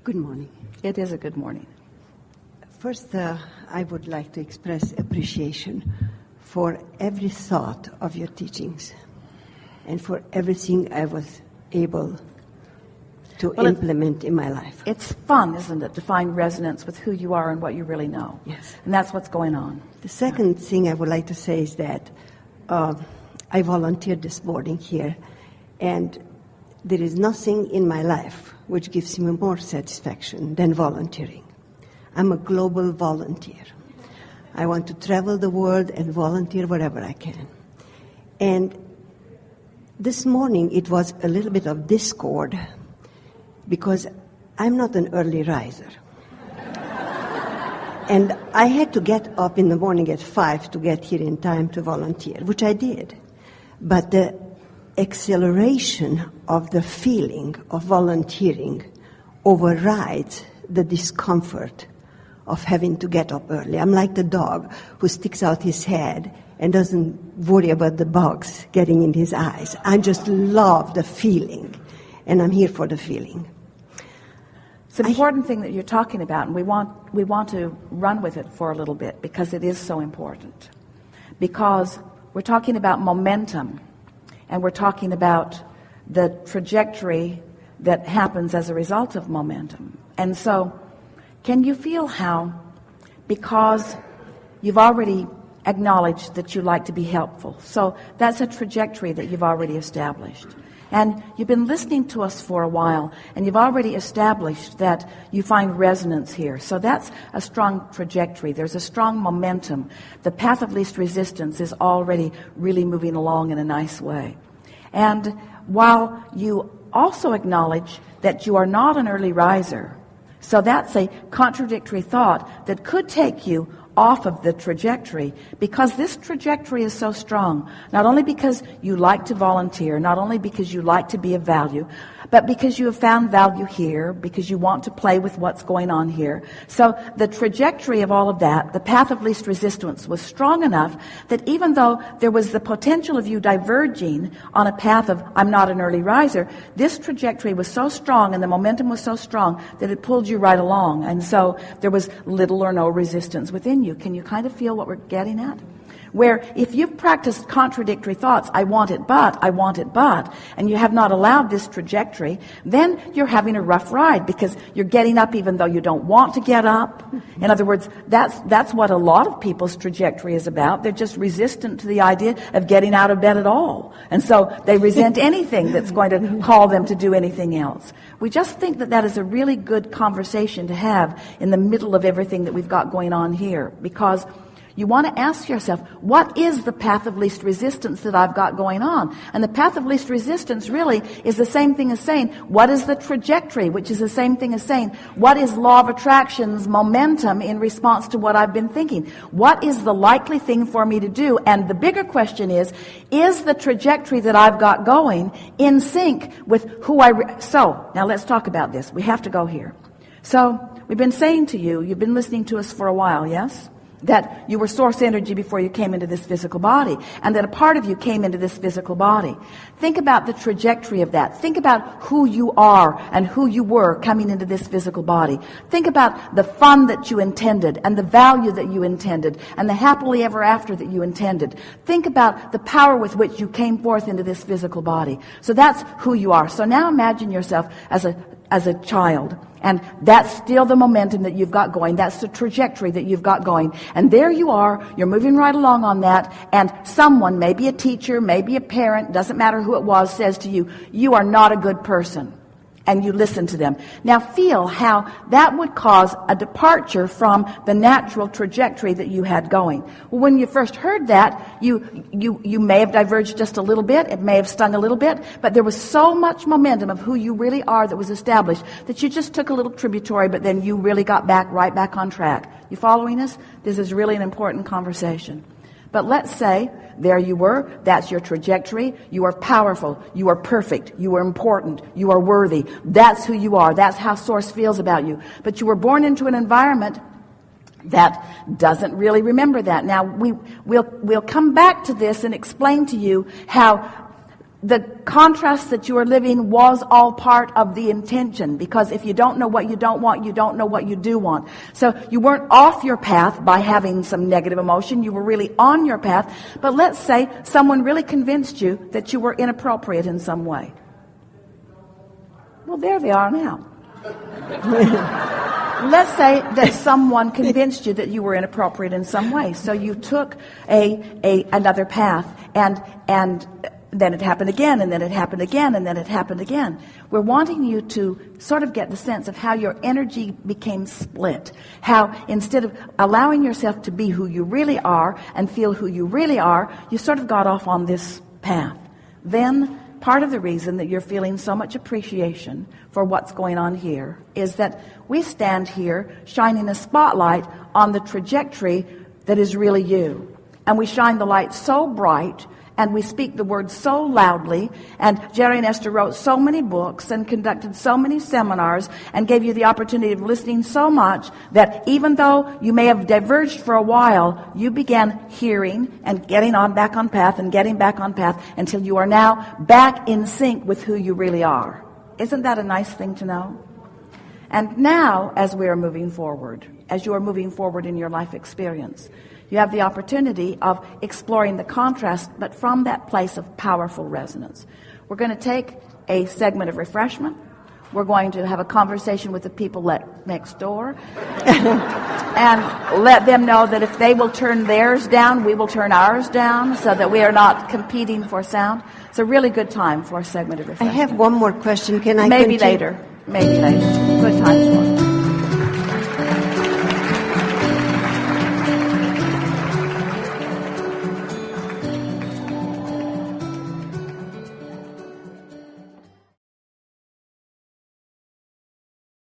Good morning. It is a good morning. First, I would like to express appreciation for every thought of your teachings and for everything I was able to implement in my life. It's fun, isn't it, to find resonance with who you are and what you really know. Yes. And that's what's going on. The second thing I would like to say is that I volunteered this morning here, and there is nothing in my life which gives me more satisfaction than volunteering. I'm a global volunteer. I want to travel the world and volunteer wherever I can. And this morning it was a little bit of discord because I'm not an early riser. And I had to get up in the morning at 5 to get here in time to volunteer, which I did. But the acceleration of the feeling of volunteering overrides the discomfort of having to get up early. I'm like the dog who sticks out his head and doesn't worry about the bugs getting in his eyes. I just love the feeling, and I'm here for the feeling. It's an important thing that you're talking about, and we want to run with it for a little bit because it is so important. Because we're talking about momentum, and we're talking about the trajectory that happens as a result of momentum. And so, can you feel how, because you've already acknowledged that you like to be helpful, so that's a trajectory that you've already established. And you've been listening to us for a while, and you've already established that you find resonance here. So that's a strong trajectory. There's a strong momentum. The path of least resistance is already really moving along in a nice way. And while you also acknowledge that you are not an early riser, so that's a contradictory thought that could take you off of the trajectory, because this trajectory is so strong, not only because you like to volunteer, not only because you like to be of value, but because you have found value here, because you want to play with what's going on here. So the trajectory of all of that, the path of least resistance, was strong enough that even though there was the potential of you diverging on a path of I'm not an early riser, this trajectory was so strong and the momentum was so strong that it pulled you right along. And so there was little or no resistance within you. Can you kind of feel what we're getting at? Where if you've practiced contradictory thoughts, I want it but, and you have not allowed this trajectory, then you're having a rough ride because you're getting up even though you don't want to get up. In other words, that's what a lot of people's trajectory is about. They're just resistant to the idea of getting out of bed at all. And so they resent anything that's going to call them to do anything else. We just think that is a really good conversation to have in the middle of everything that we've got going on here, because you want to ask yourself, what is the path of least resistance that I've got going on? And the path of least resistance really is the same thing as saying, what is the trajectory, which is the same thing as saying, what is law of attraction's momentum in response to what I've been thinking? What is the likely thing for me to do? And the bigger question is the trajectory that I've got going in sync with who So, now let's talk about this. We have to go here. So, we've been saying to you, you've been listening to us for a while, yes? That you were source energy before you came into this physical body, and that a part of you came into this physical body. Think about the trajectory of that. Think about who you are and who you were coming into this physical body. Think about the fun that you intended and the value that you intended and the happily ever after that you intended. Think about the power with which you came forth into this physical body. So that's who you are. So now imagine yourself as a child. And that's still the momentum that you've got going. That's the trajectory that you've got going. And there you are. You're moving right along on that. And someone, maybe a teacher, maybe a parent, doesn't matter who it was, says to you, you are not a good person. And you listen to them. Now feel how that would cause a departure from the natural trajectory that you had going. Well, when you first heard that, you may have diverged just a little bit. It may have stung a little bit. But there was so much momentum of who you really are that was established that you just took a little tributary, but then you really got right back on track. You following us? This is really an important conversation. But let's say, there you were, that's your trajectory, you are powerful, you are perfect, you are important, you are worthy. That's who you are, that's how Source feels about you. But you were born into an environment that doesn't really remember that. Now, we'll come back to this and explain to you how the contrast that you were living was all part of the intention, because if you don't know what you don't want, you don't know what you do want. So you weren't off your path by having some negative emotion. You were really on your path. But let's say someone really convinced you that you were inappropriate in some way. Well, there they are now. Let's say that someone convinced you that you were inappropriate in some way. So you took another path, and then it happened again, and then it happened again, and then it happened again. We're wanting you to sort of get the sense of how your energy became split. How instead of allowing yourself to be who you really are and feel who you really are, you sort of got off on this path. Then part of the reason that you're feeling so much appreciation for what's going on here is that we stand here shining a spotlight on the trajectory that is really you. And we shine the light so bright, and we speak the word so loudly, and Jerry and Esther wrote so many books and conducted so many seminars and gave you the opportunity of listening so much that even though you may have diverged for a while, you began hearing and getting on back on path and getting back on path until you are now back in sync with who you really are. Isn't that a nice thing to know? And now, as we are moving forward, as you are moving forward in your life experience, you have the opportunity of exploring the contrast, but from that place of powerful resonance. We're going to take a segment of refreshment. We're going to have a conversation with the people next door and let them know that if they will turn theirs down, we will turn ours down, so that we are not competing for sound. It's a really good time for a segment of refreshment. I have one more question. Can I Maybe continue? later. Maybe later. Good time for it.